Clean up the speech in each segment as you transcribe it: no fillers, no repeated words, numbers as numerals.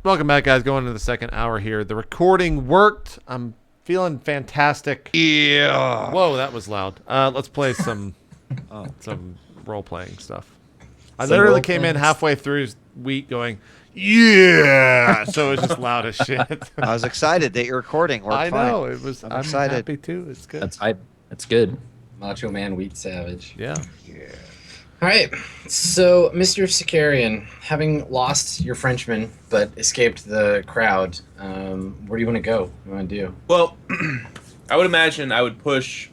Welcome back, guys. Going into the second hour here. The recording worked. I'm feeling fantastic. Yeah. Whoa, that was loud. Let's play some role-playing stuff. I literally came in halfway through his week going, yeah. So it was just loud as shit. I was excited that you're recording. I fine. know. It was. I'm excited. happy too. It's good. That's hype. That's good. Macho Man Wheat Savage. Yeah. All right. So, Mr. Sicarian, having lost your Frenchman but escaped the crowd, where do you want to go? What do you want to do? Well, I would imagine I would push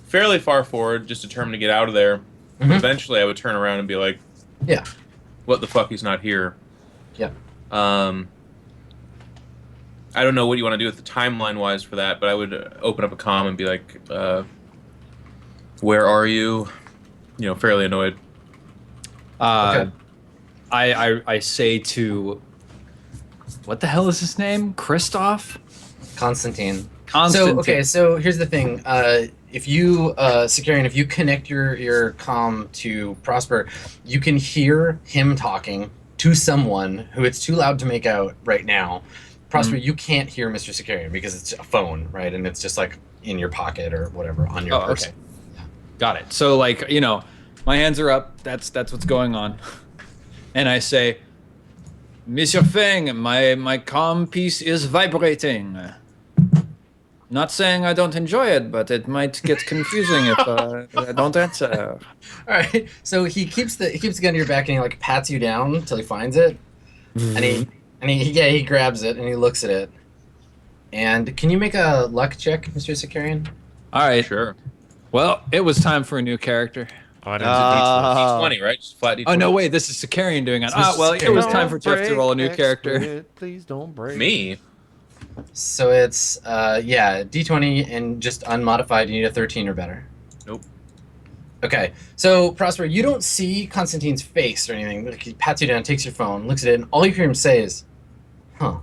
fairly far forward, just determined to get out of there. Mm-hmm. But eventually, I would turn around and be like, Yeah. what the fuck, he's not here. Yeah. I don't know what you want to do with the timeline-wise for that, but I would open up a comm and be like, where are you? You know, fairly annoyed. Okay. I say to, what the hell is his name? Christoph? Constantine. Constantine. So, okay, so here's the thing. If you, Sicarian, if you connect your comm to Prosper, you can hear him talking to someone who it's too loud to make out right now. Prosper, you can't hear Mr. Sicarian because it's a phone, right? And it's just like in your pocket or whatever on your person. Okay. Got it. So, like, you know, my hands are up. That's what's going on. And I say, Monsieur Fang, my comm piece is vibrating. Not saying I don't enjoy it, but it might get confusing if I don't answer. All right. So he keeps the gun to your back and he like pats you down until he finds it, and he grabs it and he looks at it. And can you make a luck check, Mr. Sicarian? All right. Sure. Well, it was time for a new character. Oh, I didn't D20, right? Just flat D20. Oh, no, wait. This is Sicarian doing it. Well, it was time for Geoff to roll a new character. Please don't break. Me? So it's D20 and just unmodified. You need a 13 or better. Nope. Okay. So Prosper, you don't see Constantine's face or anything. Like, he pats you down, takes your phone, looks at it, and all you hear him say is, "Huh."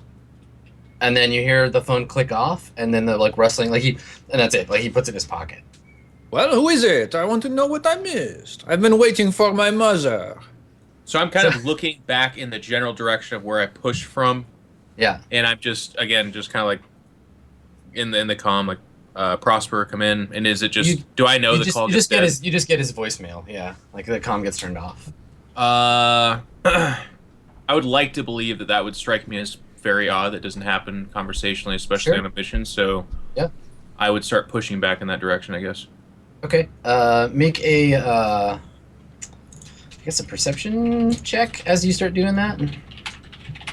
And then you hear the phone click off, and then the like rustling, and that's it. Like he puts it in his pocket. Well, who is it? I want to know what I missed. I've been waiting for my mother. So I'm kind of looking back in the general direction of where I pushed from. Yeah. And I'm just kind of like in the comm, like Prosper, come in. And is it just do I know the call? You just get his voicemail. Yeah, like the comm gets turned off. I would like to believe that would strike me as very odd. That doesn't happen conversationally, especially on a mission. So yeah, I would start pushing back in that direction, I guess. Okay. Make a I guess a perception check as you start doing that.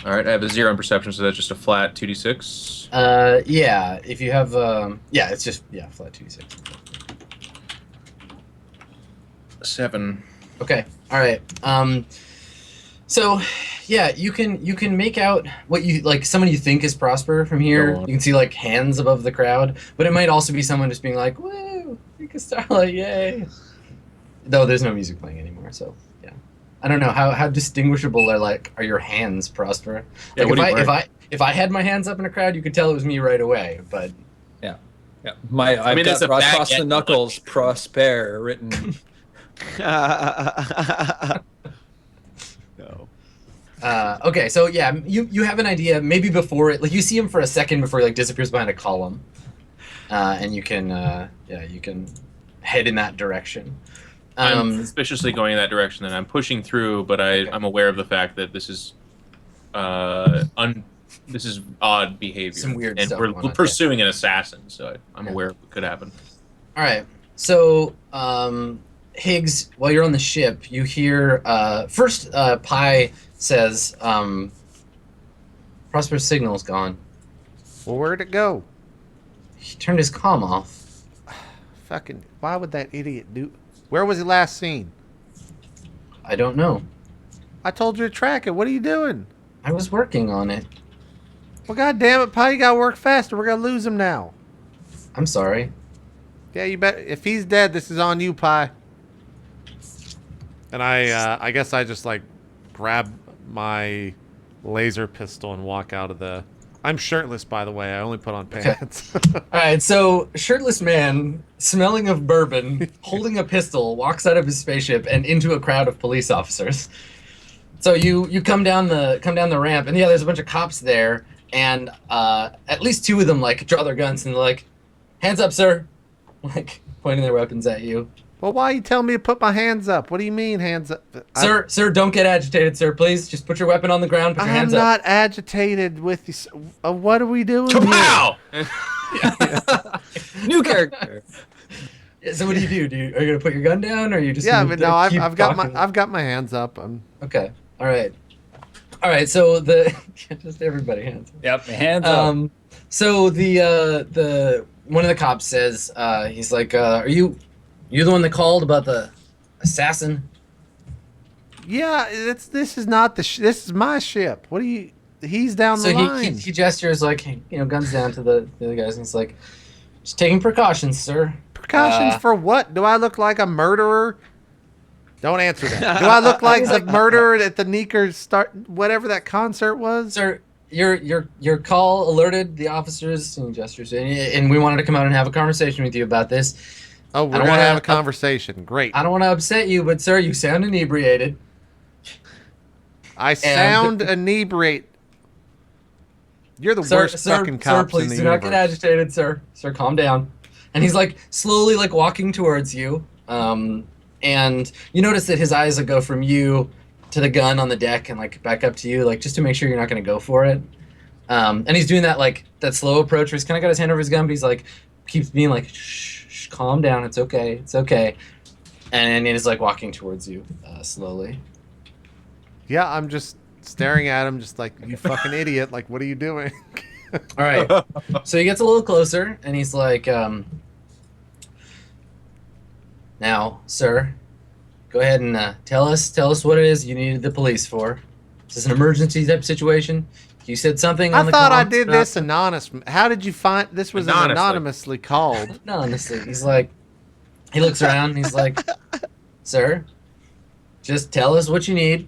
All right, I have a 0 in perception, so that's just a flat 2d6. Yeah. If you have it's just flat 2d6. 7. Okay. All right. So, yeah, you can make out what you like. Someone you think is Prosper from here. You can see like hands above the crowd, but it might also be someone just being like, "Woo, you can Starlight, yay!" Though there's no music playing anymore, so yeah. I don't know how distinguishable are your hands, Prosper. Yeah, like if I had my hands up in a crowd, you could tell it was me right away. But yeah. I've got across the knuckles Prosper written. No. Okay, so yeah, you have an idea. Maybe before it, like you see him for a second before he like disappears behind a column, and you can head in that direction. I'm suspiciously going in that direction, and I'm pushing through, but I'm aware of the fact that this is this is odd behavior. Some weird and stuff we're going on, pursuing an assassin, so I'm aware of what could happen. All right, so Higgs, while you're on the ship, you hear first Pi says, Prosper's signal's gone. Well, where'd it go? He turned his comm off. Fucking, why would that idiot do? Where was he last seen? I don't know. I told you to track it. What are you doing? I was working on it. Well, God damn it, Pi, you gotta work faster. We're gonna lose him now. I'm sorry. Yeah, you bet. If he's dead, this is on you, Pi. And I guess I just like grab my laser pistol and walk out of the. I'm shirtless, by the way. I only put on pants. All right, so shirtless man, smelling of bourbon, holding a pistol, walks out of his spaceship and into a crowd of police officers. So you come down the ramp, and yeah, there's a bunch of cops there, and at least 2 of them like draw their guns and they're like, "Hands up, sir!" Like pointing their weapons at you. Well, why are you telling me to put my hands up? What do you mean hands up? Sir, don't get agitated, sir. Please, just put your weapon on the ground. Put your hands I'm up. not agitated with you. What are we doing Kapow! New character. So what do? Are you gonna put your gun down, or are you just? Yeah, gonna but no, keep I've got talking? my hands up. Okay. All right. So just everybody hands up. Yep, hands up. So the one of the cops says, he's like, "Are you the one that called about the assassin?" Yeah, this is not this is my ship. What do you? He's down the So line. he gestures like, guns down to the other guys, and he's like, "Just taking precautions, sir." Precautions for what? Do I look like a murderer? Don't answer that. Do I look like the murderer at the Neeker whatever that concert was? Sir, your call alerted the officers and gestures, and we wanted to come out and have a conversation with you about this. Oh, we're I don't gonna wanna- have a conversation. Great. I don't want to upset you, but sir, you sound inebriated. I sound inebriate. You're the worst fucking cops please in the do universe. not get agitated, sir. Sir, calm down. And he's like slowly like walking towards you. And you notice that his eyes will go from you to the gun on the deck and like back up to you, like just to make sure you're not going to go for it. And he's doing that like that slow approach where he's kind of got his hand over his gun, but he's like keeps being like, shh, calm down, it's okay, it's okay. And he's like walking towards you slowly. Yeah, I'm just staring at him, just like, you fucking idiot. Like, what are you doing? All right. So he gets a little closer, and he's like, "Now, sir, go ahead and tell us what it is you needed the police for. Is this an emergency type situation? You said something on I the thought I comms did about- this anonymous. How did you find this was anonymously called? No, honestly, he's like, he looks around, and he's like, "Sir, just tell us what you need."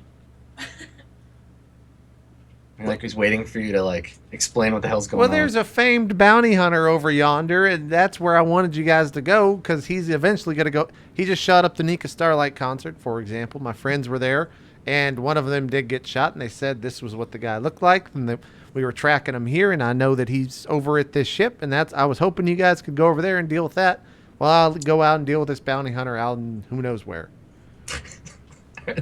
And like he's waiting for you to like explain what the hell's going on. Well, there's a famed bounty hunter over yonder, and that's where I wanted you guys to go, because he's eventually going to go. He just shot up the Nika Starlight concert, for example. My friends were there, and one of them did get shot, and they said this was what the guy looked like, and we were tracking him here, and I know that he's over at this ship, and I was hoping you guys could go over there and deal with that, while I'll go out and deal with this bounty hunter out in who knows where.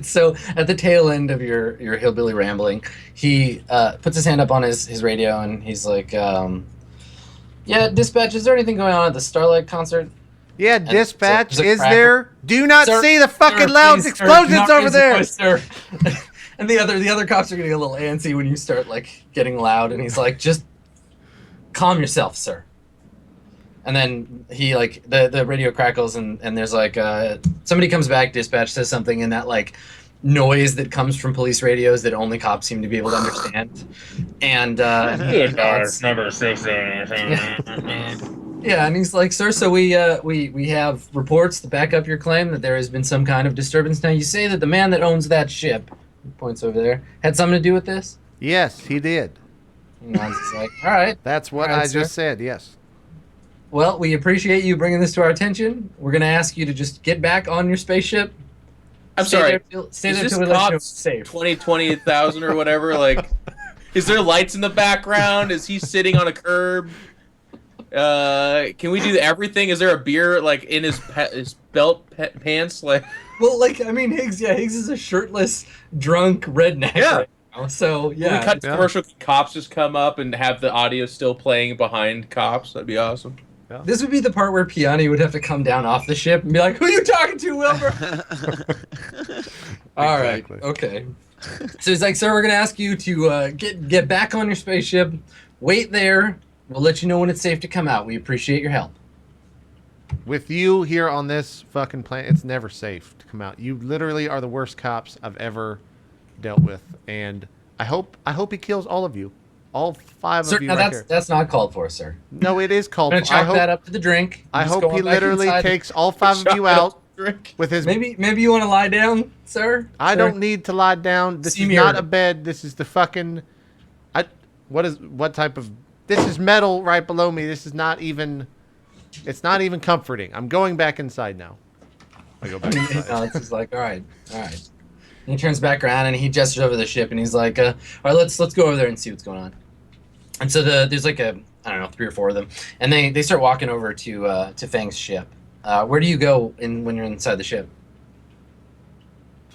So at the tail end of your hillbilly rambling, he puts his hand up on his radio, and he's like, "Yeah, dispatch, is there anything going on at the Starlight concert?" Yeah, dispatch, there's a is crackle. there? Do not Sir, see the fucking sir, loud please, sir, explosions do not over raise your there. voice, sir. And the other cops are getting a little antsy when you start like getting loud, and he's like, "Just calm yourself, sir." And then he like the radio crackles, and there's like somebody comes back, dispatch says something in that like noise that comes from police radios that only cops seem to be able to understand. And It's never safe anything. yeah, and he's like, "Sir, so we have reports to back up your claim that there has been some kind of disturbance. Now you say that the man that owns that ship," he points over there, "had something to do with this?" Yes, he did. And he's like, "All right. That's what All right, I just sir. said, yes. Well, we appreciate you bringing this to our attention. We're going to ask you to just get back on your spaceship. I'm Stay sorry. there till- Stay Is there this till we let you know cops it's safe." 20,000 or whatever? Like, is there lights in the background? Is he sitting on a curb? Can we do everything? Is there a beer like in his belt pants? Like, Well, like, I mean, Higgs is a shirtless, drunk redneck. Yeah. Right now, so, when yeah. we cut to Yeah. commercial, cops just come up and have the audio still playing behind cops. That'd be awesome. This would be the part where Piani would have to come down off the ship and be like, "Who are you talking to, Wilbur?" All right. Exactly. Okay. So he's like, "Sir, we're gonna ask you to get back on your spaceship. Wait there. We'll let you know when it's safe to come out. We appreciate your help." With you here on this fucking planet, it's never safe to come out. You literally are the worst cops I've ever dealt with, and I hope he kills all of you, all 5 Sir, of you now right here. that's not called for, sir. No, it is I'm called. gonna I chalk hope, that up to the drink. I Just hope go he on back literally inside. takes all 5 of you out with his. Maybe you want to lie down, sir. I Sir? don't need to lie down. This is Senior. not a bed. This is the fucking. What type of? This is metal right below me. This is not even. It's not even comforting. I'm going back inside now. I go back inside. No, it's just like, all right. And he turns back around and he gestures over the ship and he's like, "All right, let's go over there and see what's going on." And so there's like I don't know, 3 or 4 of them, and they start walking over to Fang's ship. Where do you go when you're inside the ship?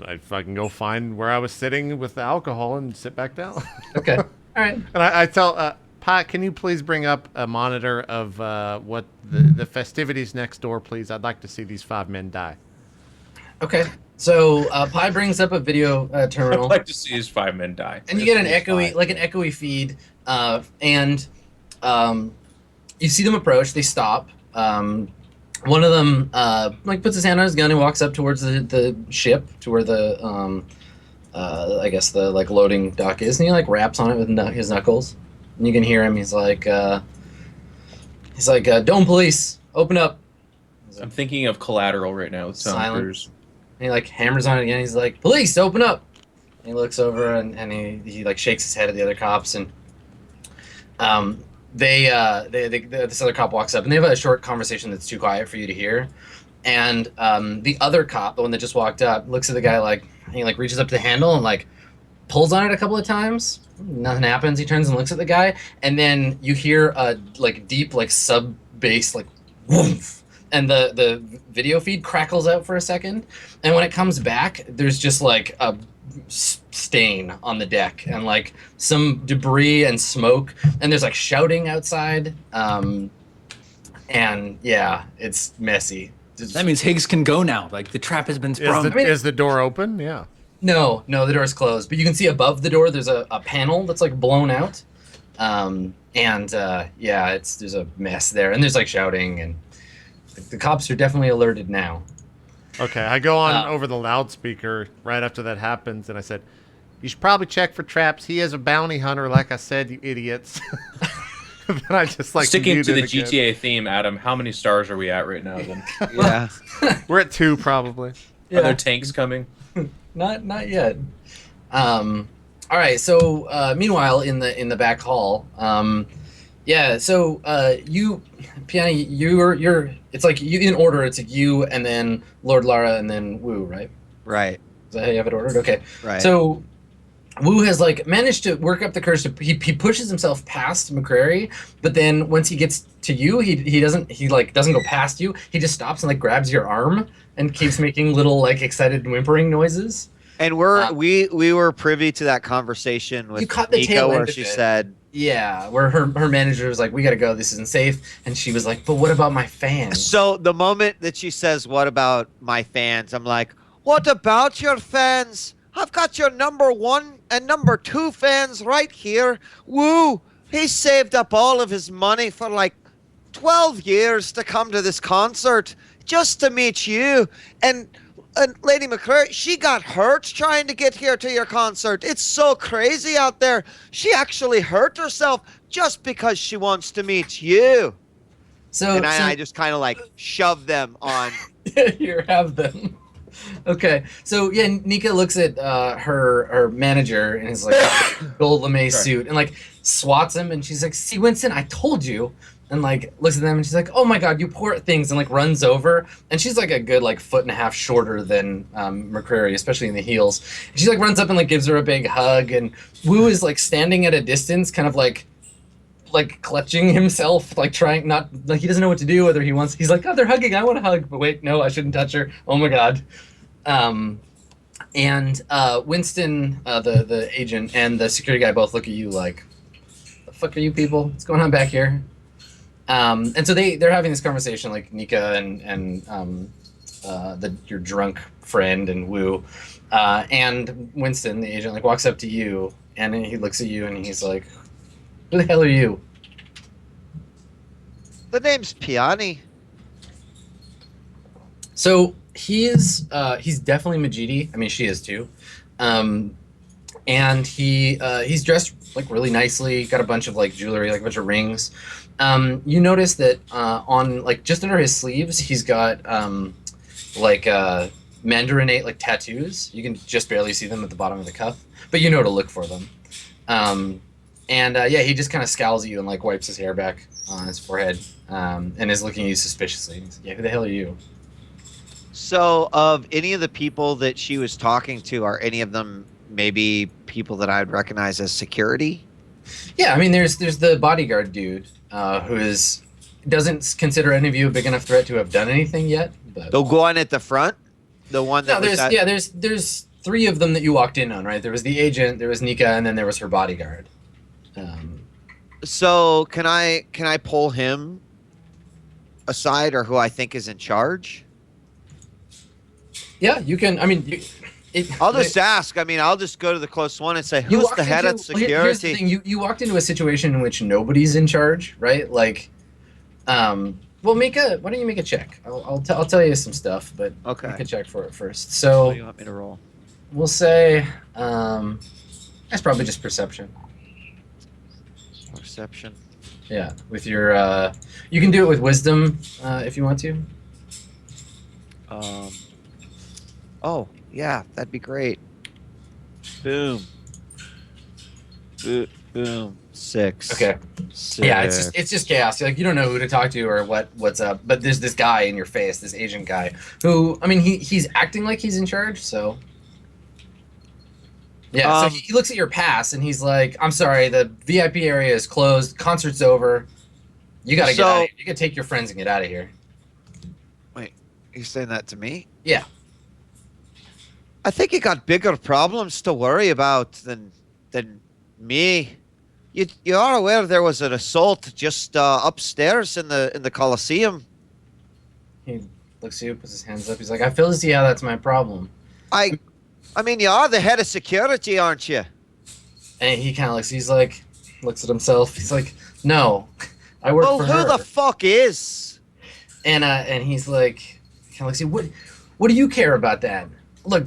I fucking go find where I was sitting with the alcohol and sit back down. Okay, all right. And I tell Pat, can you please bring up a monitor of what the festivities next door, please? I'd like to see these 5 men die. Okay. So Pi brings up a video I'd terminal. like to see his 5 men die. And you get an echoey feed, and you see them approach. They stop. One of them like puts his hand on his gun and walks up towards the ship to where the I guess the like loading dock is, and he like raps on it with his knuckles. And you can hear him. He's like, "Dome police, open up." I'm thinking of Collateral right now with Tom Silent. Cruise. And he like hammers on it again. He's like, "Police, open up!" And he looks over and he like shakes his head at the other cops, and this other cop walks up and they have a short conversation that's too quiet for you to hear. And the other cop, the one that just walked up, looks at the guy like he like reaches up to the handle and like pulls on it a couple of times. Nothing happens. He turns and looks at the guy, and then you hear a like deep like sub bass like woof. And the video feed crackles out for a second, and when it comes back, there's just like a stain on the deck and like some debris and smoke, and there's like shouting outside, and yeah, it's messy. That means Higgs can go now. Like the trap has been sprung. Is the door open? Yeah. No, the door's closed, but you can see above the door there's a panel that's like blown out, and yeah, there's a mess there, and there's like shouting, and the cops are definitely alerted now. Okay, I go on over the loudspeaker right after that happens, and I said, "You should probably check for traps. He is a bounty hunter, like I said, you idiots." Then I just like Sticking to the again. GTA theme, Adam, how many stars are we at right now then? Yeah. We're at 2 probably. Are there tanks coming? Not yet. All right. So meanwhile, in the back hall, yeah. So you, Piani, you're. It's like you in order. It's like you and then Lord Lara and then Wu, right? Right. Is that how you have it ordered? Okay. Right. So Wu has like managed to work up the courage to he pushes himself past McCrary, but then once he gets to you, he doesn't go past you. He just stops and like grabs your arm and keeps making little like excited whimpering noises. And we were privy to that conversation with You caught the Nico tail end where of she it. said, Yeah, where her manager was like, "We gotta go. This isn't safe," and she was like, "But what about my fans?" so the moment that she says, "What about my fans?" I'm like, "What about your fans? I've got your number 1 and number 2 fans right here. Woo! He saved up all of his money for like 12 years to come to this concert just to meet you. And Lady McCrary, she got hurt trying to get here to your concert. It's so crazy out there. She actually hurt herself just because she wants to meet you." So I just kind of like shoved them on. here, have them. Okay, so yeah, Nika looks at her manager in his like gold lame suit and like swats him, and she's like, "See, Winston, I told you." And like looks at them and she's like, "Oh my God, you poor things," and like runs over. And she's like a good like 1.5 feet shorter than McCrary, especially in the heels. And she like runs up and like gives her a big hug. And Wu is like standing at a distance, kind of like clutching himself, like trying not like he doesn't know what to do. Whether he wants, he's like, "Oh, they're hugging. I want to hug," but wait, no, I shouldn't touch her. Oh my God. And Winston, the agent, and the security guy both look at you like, "The fuck are you people? What's going on back here?" And so they're having this conversation, like Nika and your drunk friend and Wu, and Winston, the agent, like walks up to you and he looks at you and he's like, "Who the hell are you?" The name's Piani. So he's definitely Majidi. I mean, she is too, and he's dressed like really nicely. Got a bunch of like jewelry, like a bunch of rings. You notice that on like just under his sleeves, he's got like mandarinate like tattoos. You can just barely see them at the bottom of the cuff, but you know to look for them. Yeah, he just kind of scowls at you and like wipes his hair back on his forehead, and is looking at you suspiciously. He's like, "Yeah, who the hell are you?" So, of any of the people that she was talking to, are any of them maybe people that I'd recognize as security? Yeah, I mean, there's the bodyguard dude doesn't consider any of you a big enough threat to have done anything yet. But The one at the front, the one that no, was at, there's three of them that you walked in on, right? There was the agent, there was Nika, and then there was her bodyguard. So can I pull him aside, or who I think is in charge? Yeah, you can. I mean, I'll just ask. I mean, I'll just go to the close one and say, you "Who's walked the head into- of well, here's the security?" thing, you walked into a situation in which nobody's in charge, right? Like, well, why don't you make a check? I'll tell you some stuff, but Okay. make a check for it first. What So do you want me to roll? we'll say that's probably just perception. Perception. Yeah, with your you can do it with wisdom if you want to. Oh yeah, that'd be great. Boom. Boom. 6. Okay. 6. Yeah, it's just chaos. Like, you don't know who to talk to or what's up. But there's this guy in your face, this Asian guy, who, I mean, he's acting like he's in charge. So yeah, so he looks at your pass and he's like, "I'm sorry, the VIP area is closed. Concert's over. You gotta get out of here. You gotta take your friends and get out of here." Wait, you saying that to me? Yeah. I think you got bigger problems to worry about than me. You are aware there was an assault just upstairs in the Coliseum. He looks at you, puts his hands up. He's like, "I feel to see how that's my problem." I mean, you are the head of security, aren't you? And he kind of looks at himself. He's like, "No, I work for her." Who the fuck is? And he's like, kind of looks at you. What do you care about that? Look,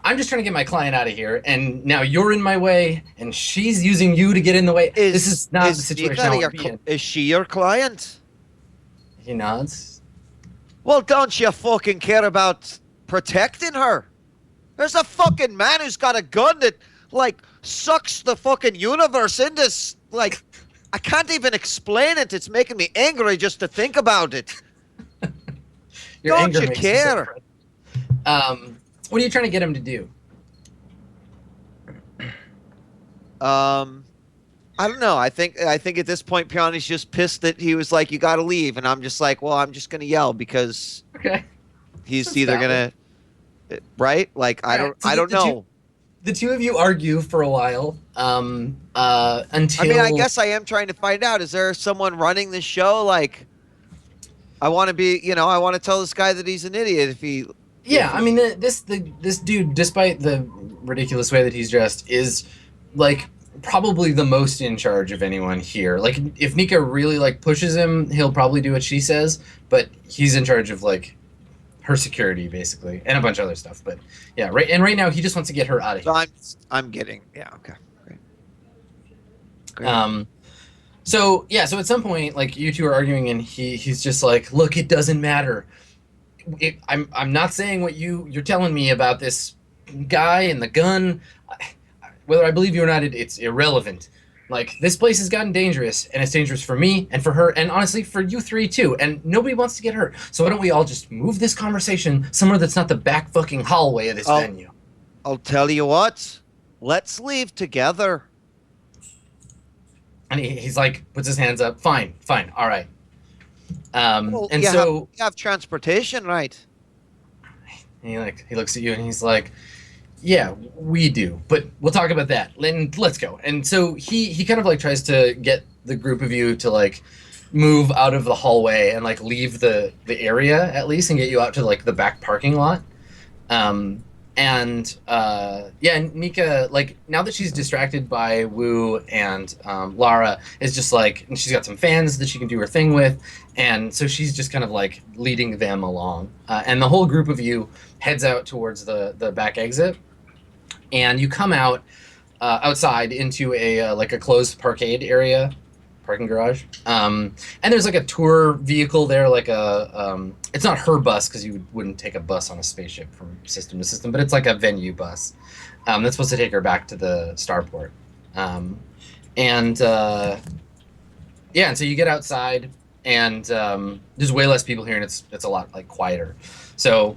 I'm just trying to get my client out of here, and now you're in my way, and she's using you to get in the way. This is not the situation I want to be in. Is she your client? He nods. Well, don't you fucking care about protecting her? There's a fucking man who's got a gun that, like, sucks the fucking universe into, like, I can't even explain it. It's making me angry just to think about it. Your Don't anger you makes care? What are you trying to get him to do? I don't know. I think at this point, Piani's just pissed that he was like, "You got to leave," and I'm just like, "Well, I'm just gonna yell because Okay. he's That's either valid. gonna, right? Like, I Right, don't so know." The two of you argue for a while. Until I mean, I guess I am trying to find out. Is there someone running the show? Like, I want to be, I want to tell this guy that he's an idiot if he. Yeah, I mean, this dude, despite the ridiculous way that he's dressed, is like probably the most in charge of anyone here. Like, if Nika really like pushes him, he'll probably do what she says. But he's in charge of like her security basically, and a bunch of other stuff. But yeah, right now he just wants to get her out of here. So I'm getting okay, great. So at some point, like, you two are arguing, and he's just like, "Look, it doesn't matter. I'm not saying what you're telling me about this guy and the gun. Whether I believe you or not, it's irrelevant. Like, this place has gotten dangerous, and it's dangerous for me and for her, and honestly for you three too. And nobody wants to get hurt. So why don't we all just move this conversation somewhere that's not the back fucking hallway of this venue?" I'll tell you what. Let's leave together. And he's like, puts his hands up. Fine, all right. Well, And you so have transportation, right? and he looks at you and he's like, "Yeah, we do, but we'll talk about that. Let's go." And so he kind of like tries to get the group of you to like move out of the hallway and like leave the area at least and get you out to like the back parking lot. Nika, like, now that she's distracted by Wu and Lara, is just like, and she's got some fans that she can do her thing with, and so she's just kind of like leading them along. And the whole group of you heads out towards the back exit, and you come out outside into a like a closed parkade area, parking garage. And there's like a tour vehicle there, like a it's not her bus because you wouldn't take a bus on a spaceship from system to system, but it's like a venue bus that's supposed to take her back to the starport. And so you get outside, and there's way less people here, and it's a lot like quieter. So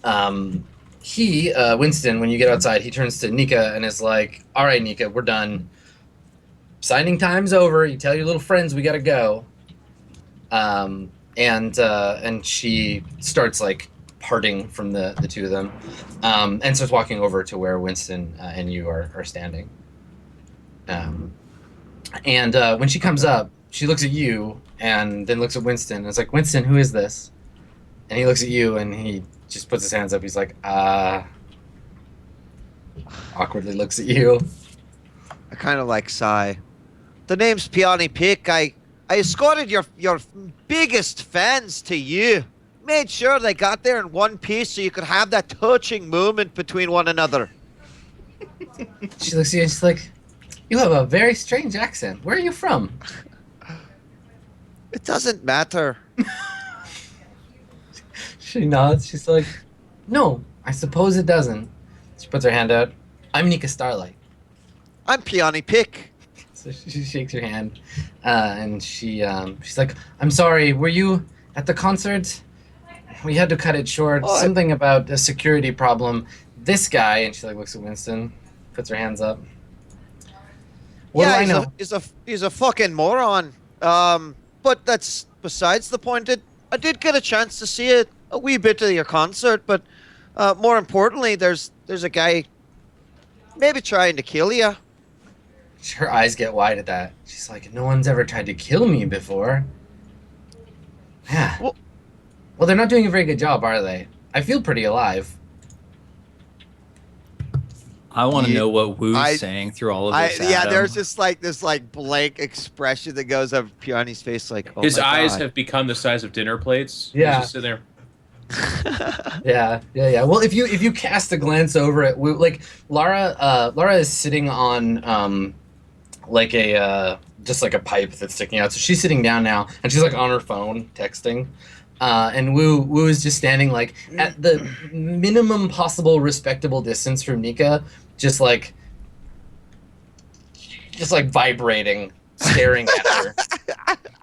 Winston, when you get outside, he turns to Nika and is like, "All right, Nika, we're done. Signing time's over. You tell your little friends we gotta go." And she starts like parting from the two of them, and starts walking over to where Winston and you are standing. And when she comes up, she looks at you and then looks at Winston and it's like, "Winston, who is this?" And he looks at you and he just puts his hands up. He's like, awkwardly looks at you. I kind of like sigh. The name's Peony Pick. I escorted your biggest fans to you. Made sure they got there in one piece so you could have that touching moment between one another. She looks at you and she's like, "You have a very strange accent. Where are you from?" It doesn't matter. She nods. She's like, "No, I suppose it doesn't." She puts her hand out. "I'm Nika Starlight." I'm Peony Pick. So she shakes your hand, and she's like, "I'm sorry. Were you at the concert? We had to cut it short. Oh, Something about a security problem. This guy," and she like looks at Winston, puts her hands up. What do I know? He's a fucking moron. But that's besides the point. I did get a chance to see a wee bit of your concert, but more importantly, there's a guy maybe trying to kill you. Her eyes get wide at that. She's like, "No one's ever tried to kill me before." Yeah. Well, they're not doing a very good job, are they? I feel pretty alive. I want to know what Wu's saying through all of this. Yeah, Adam. there's just like this like blank expression that goes over Peony's face, like, oh His my eyes God. have become the size of dinner plates. Yeah. He's just sitting there. Yeah. Well, if you cast a glance over at Wu, like Lara is sitting on like a just like a pipe that's sticking out. So she's sitting down now, and she's like on her phone texting. And Wu is just standing like at the minimum possible respectable distance from Nika, just like vibrating, staring at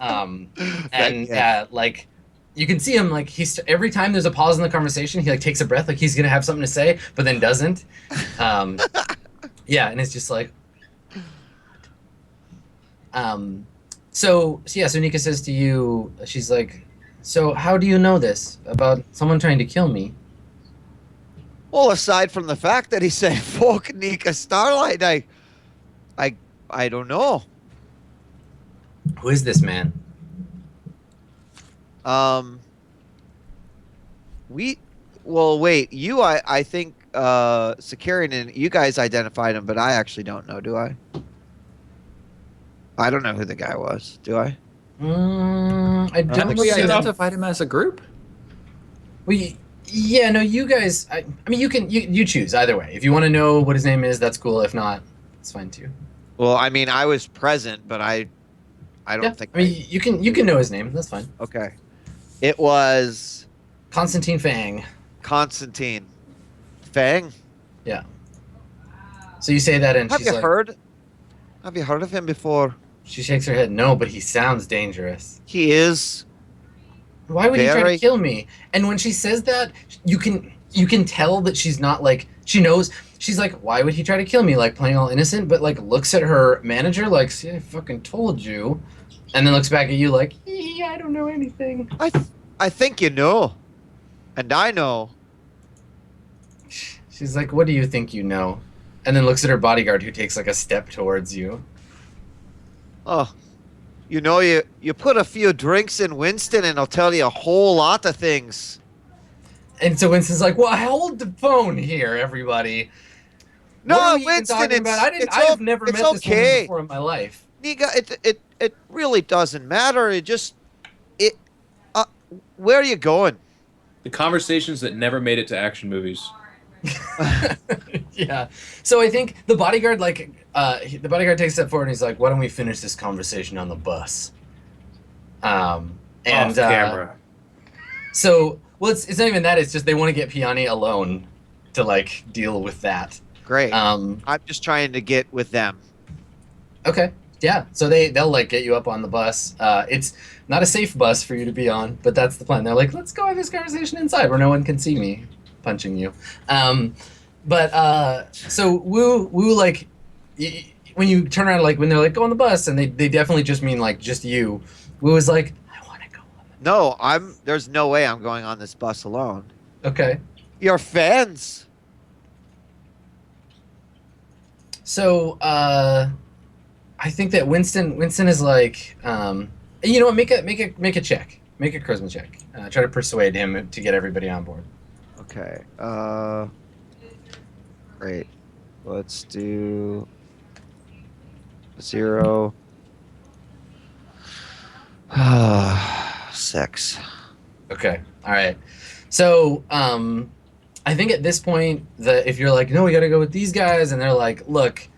her. Like you can see him like every time there's a pause in the conversation, he like takes a breath, like he's gonna have something to say, but then doesn't. Yeah, and it's just like. So Nika says to you, she's like, "So how do you know this about someone trying to kill me?" Well, aside from the fact that he said "fuck Nika Starlight," I don't know. Who is this man? Wait, I think Securian and you guys identified him, but I actually don't know, do I? I don't know who the guy was, do I? I don't Haven't we see that. identified him as a group? Yeah, no, you guys. I mean, you choose either way. If you want to know what his name is, that's cool. If not, it's fine too. Well, I mean, I was present, but I don't think. I mean, you can know his name. That's fine. Okay, it was Constantine Fang. Constantine Fang. Yeah. So you say that, and Have she's you like, heard? Have you heard of him before? She shakes her head. No, but he sounds dangerous. He is. Why would he try to Very- kill me? And when she says that, you can tell that she's not like, she knows. She's like, why would he try to kill me? Like playing all innocent, but like looks at her manager like, see, I fucking told you, and then looks back at you like, I don't know anything. I think you know, and I know. She's like, what do you think you know? And then looks at her bodyguard who takes like a step towards you. Oh, you know, you put a few drinks in Winston, and I'll tell you a whole lot of things. And so Winston's like, well, hold the phone here, everybody. No, What are we even Winston, talking about? I've never met this woman before in my life. Nika, it really doesn't matter. Where are you going? The conversations that never made it to action movies. Yeah. So I think the bodyguard the bodyguard takes a step forward and he's like, why don't we finish this conversation on the bus? Off camera. So it's not even that, it's just they want to get Peony alone to like deal with that. Great. I'm just trying to get with them. Okay. Yeah. So they'll like get you up on the bus. It's not a safe bus for you to be on, but that's the plan. They're like, let's go have this conversation inside where no one can see me. punching you. So Wu like when you turn around, like when they're like go on the bus, and they definitely just mean like just you. Wu is like, I want to go. No, there's no way I'm going on this bus alone. Okay. Your fans. So I think that Winston is like, you know what? Make a check. Make a charisma check. Try to persuade him to get everybody on board. Okay. Great. Let's do 0. 6. Okay. All right. So I think at this point that if you're like, no, we got to go with these guys, and they're like, look,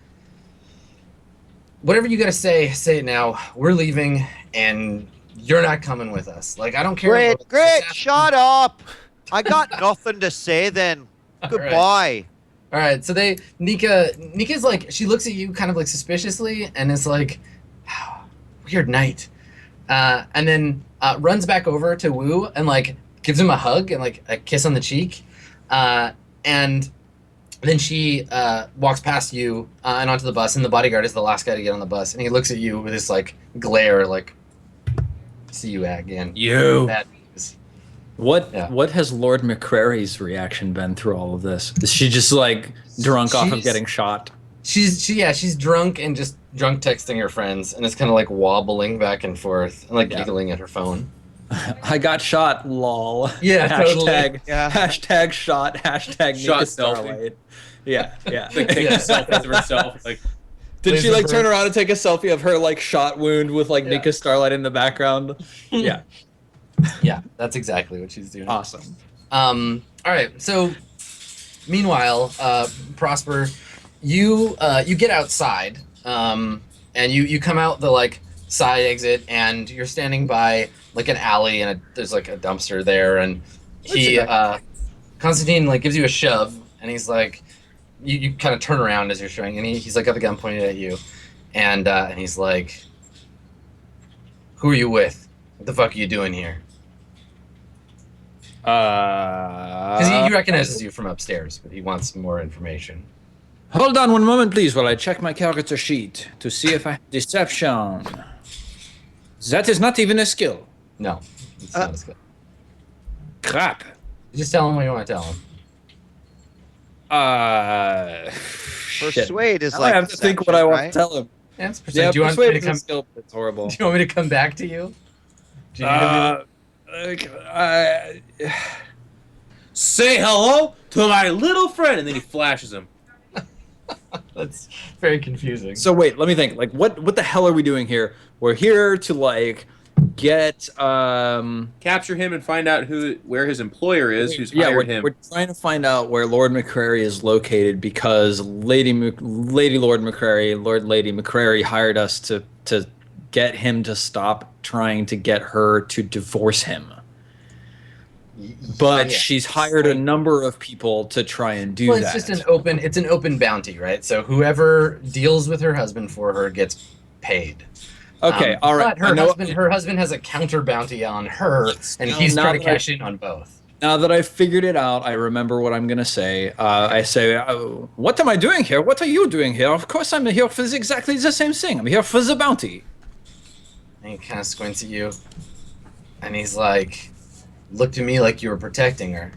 whatever you got to say it now. We're leaving, and you're not coming with us. Like, I don't care. Great. Shut up. I got nothing to say then. Goodbye. All right. So Nika's like, she looks at you kind of like suspiciously, and is like, oh, weird night. And then runs back over to Wu and like gives him a hug and like a kiss on the cheek. And then she walks past you and onto the bus, and the bodyguard is the last guy to get on the bus, and he looks at you with this like glare, like, see you again. You. Bad news. What has Lord McCrary's reaction been through all of this? Is she just like drunk off of getting shot? She's drunk and just drunk texting her friends, and it's kind of like wobbling back and forth and like giggling at her phone. I got shot, lol. Yeah, totally. Hashtag shot. Hashtag Shot Nika selfie. Starlight. Yeah. Like take a selfie of herself. Like, Did she Laser like turn burn. around and take a selfie of her like shot wound with like Nika Starlight in the background? Yeah. Yeah, that's exactly what she's doing. Awesome. All right. So, meanwhile, Prosper, you get outside, and you come out the like side exit, and you're standing by like an alley, and there's like a dumpster there, and Constantine like gives you a shove, and he's like, you kind of turn around as you're showing, and he's like got the gun pointed at you, and he's like, who are you with? What the fuck are you doing here? Because he recognizes you from upstairs, but he wants more information. Hold on one moment, please, while I check my character sheet to see if I have deception. That is not even a skill. No, it's not as good. Crap. Just tell him what you want to tell him. Persuade is Now like I have to think what I want right? to tell him. Yeah, it's Yeah, do you want me persuade to is a come? skill, but it's horrible. Do you want me to come back to you? Do you need say hello to my little friend, and then he flashes him. That's very confusing. So wait, let me think. Like, what the hell are we doing here? We're here to like get Capture him and find out where his employer is, who's hired him. We're trying to find out where Lord McCrary is located because Lady Lady McCrary hired us to get him to stop trying to get her to divorce him. But she's hired a number of people to try and do that. It's just an open bounty, right? So whoever deals with her husband for her gets paid. Okay, all right. But her husband has a counter bounty on her, and he's trying to cash in on both. Now that I've figured it out, I remember what I'm going to say. I say, what am I doing here? What are you doing here? Of course I'm here for exactly the same thing. I'm here for the bounty. And he kind of squints at you, and he's like, looked at me like you were protecting her.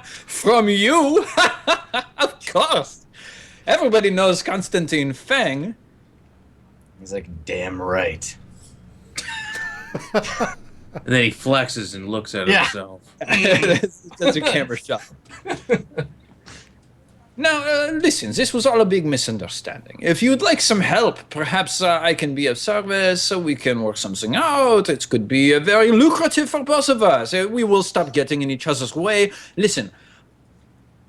From you? Of course. Everybody knows Constantine Fang. He's like, damn right. And then he flexes and looks at himself. That's a camera shot. Now, listen, this was all a big misunderstanding. If you'd like some help, perhaps I can be of service, so we can work something out. It could be very lucrative for both of us. We will stop getting in each other's way. Listen,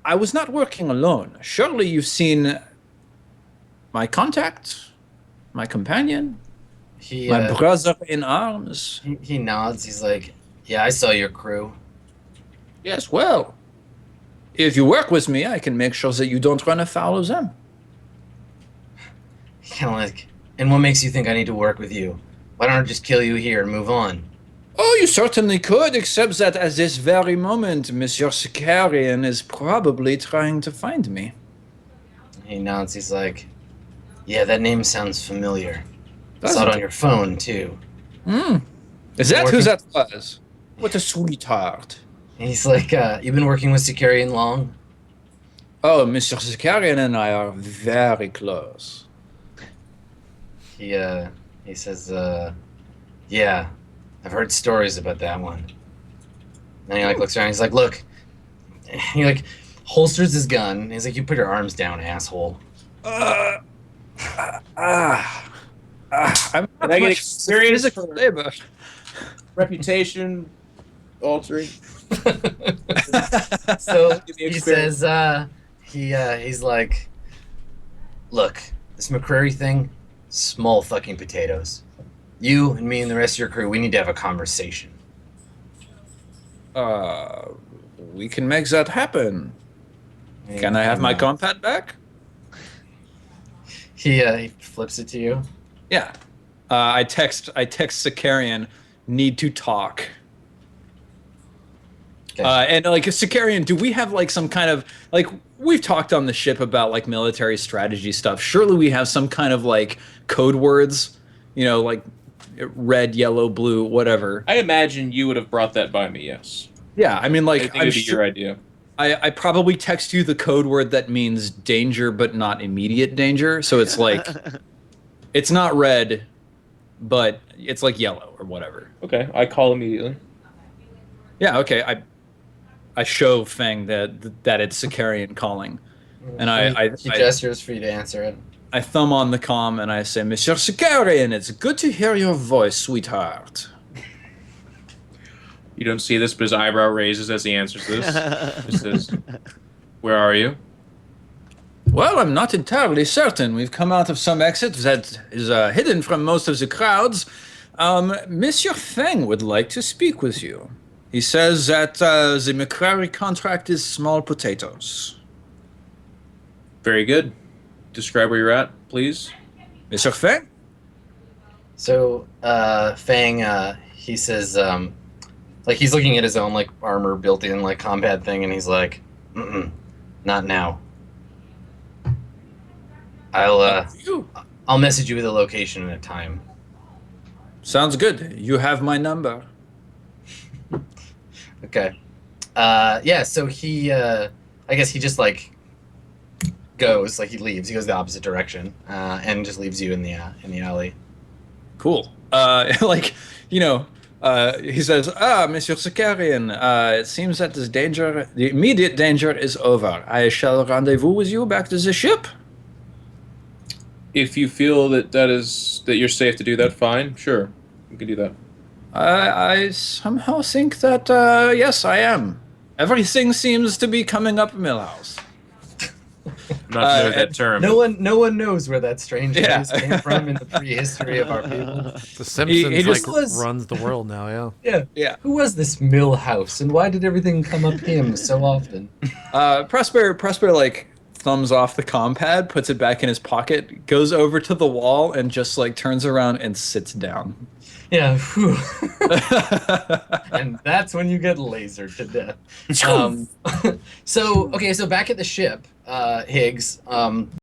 I was not working alone. Surely you've seen my contact, my companion, my brother in arms. He nods. He's like, yeah, I saw your crew. Yes, well, if you work with me, I can make sure that you don't run afoul of them. Kind of like, and what makes you think I need to work with you? Why don't I just kill you here and move on? Oh, you certainly could, except that at this very moment, Monsieur Sicarian is probably trying to find me. He nods. He's like, "Yeah, that name sounds familiar. I saw Doesn't it on your phone too." Is that who Working- that was? What a sweetheart. And he's like, "You've been working with Sicarian long?" Oh, Monsieur Sicarian and I are very close. He says, "Yeah, I've heard stories about that one." And he like looks around. He's like, "Look," he like holsters his gun. He's like, "You put your arms down, asshole." I'm Can I get much experience physical for- labor. Reputation altering. So Give me he experience. says, he's like, "Look, this McCrary thing, small fucking potatoes. You and me and the rest of your crew, we need to have a conversation." We can make that happen. Can I have my compad back? He flips it to you. Yeah. I text Sicarian, need to talk. Okay. And like Sicarian, do we have like some kind of like we've talked on the ship about like military strategy stuff. Surely we have some kind of like code words, you know, like red, yellow, blue, whatever. I imagine you would have brought that by me. Yes. Yeah, I mean I like think I'm it'd be sure, your idea. I probably text you the code word that means danger but not immediate danger. So it's like it's not red, but it's like yellow or whatever. Okay, I call immediately. Yeah, okay. I show Fang that it's Sicarian calling. And he gestures for you to answer it. I thumb on the comm and I say, Monsieur Sicarian, it's good to hear your voice, sweetheart. You don't see this, but his eyebrow raises as he answers this. He says, "Where are you?" Well, I'm not entirely certain. We've come out of some exit that is hidden from most of the crowds. Monsieur Fang would like to speak with you. He says that the McCrary contract is small potatoes. Very good. Describe where you're at, please. Monsieur Fang? So Fang, he says, like he's looking at his own like armor built-in like combat thing, and he's like, "Not now. I'll message you with a location and a time." Sounds good. You have my number. Okay. Yeah. So he, I guess he just like goes, like he leaves. He goes the opposite direction, and just leaves you in the alley. Cool. Like, you know, he says, Monsieur Sicarian, it seems that the immediate danger is over. I shall rendezvous with you back to the ship. If you feel that you're safe to do that, fine. Sure, we can do that. I somehow think that, yes, I am. Everything seems to be coming up Millhouse. I'm not familiar with that term. No one knows where that strange Yeah. news came from in the prehistory of our people. The Simpsons he just runs the world now, yeah. Yeah. Yeah. Who was this Millhouse, and why did everything come up him so often? Prosper, like, thumbs off the compad, puts it back in his pocket, goes over to the wall, and just, like, turns around and sits down. Yeah. Whew. And that's when you get lasered to death. So back at the ship, Higgs,